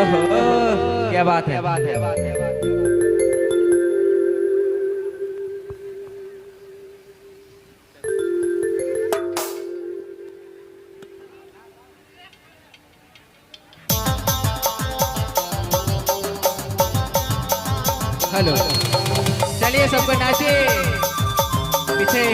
ओहो क्या बात है। हेलो चलिए सबको नाचे पीछे।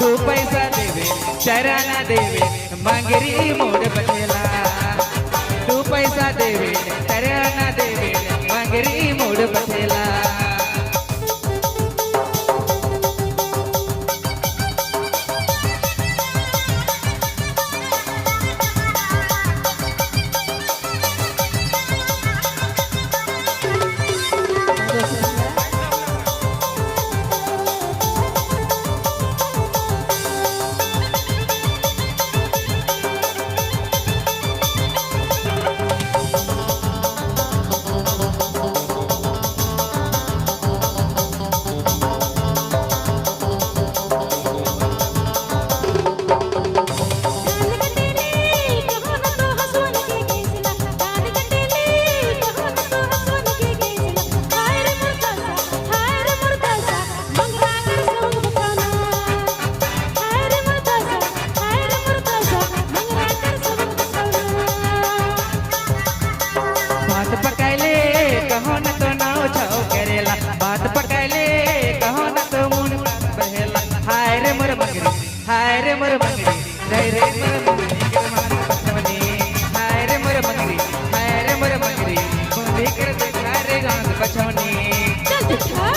तू पैसा देवे चराना देवे मंगरी मोड़ बचेला। तू पैसा देवे चराना देवे मंगरी मोड़ बचेला। बात पकैले कहो न तो मुन बहेला। हाय रे मोर मंगरी हाय रे मोर मंगरी रे रे मोर मंगरी के मान पछवनी। हाय रे मोर मंगरी हाय रे मोर मंगरी बंदी कर दे रे गांध पछवनी। चल दिखा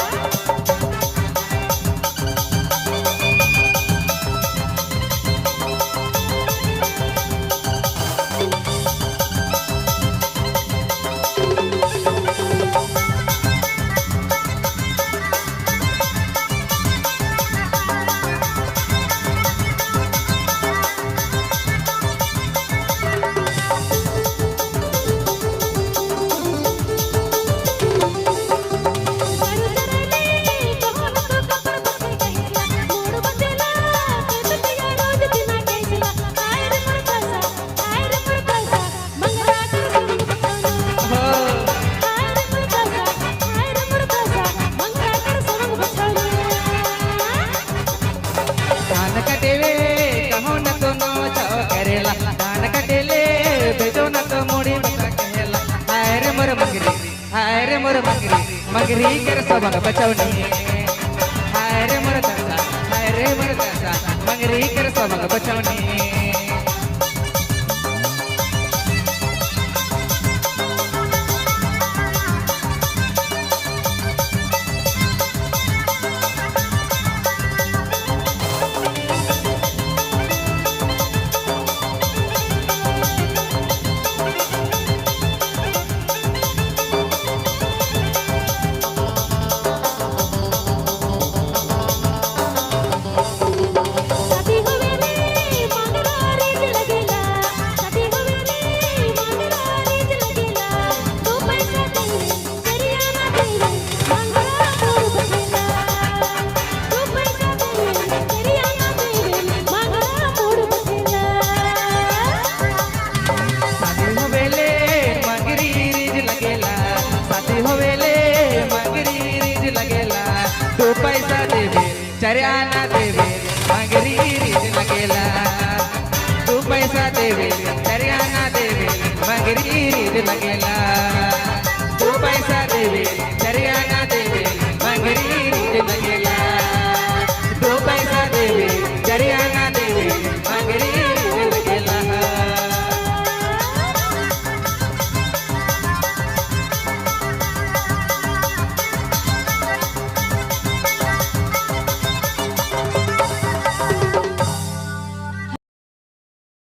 हाय रे मोर मंगरी मंगरी कर सबक बचवनी। हाय रे मोर दसा हाय रे मोर दसा मंगरी कर सबक बचवनी। तू पैसा देवे चरियाना देवे मंगरी रीत लगेला। तू पैसा देवे चरियाना देवे मंगरी रीत लगेला।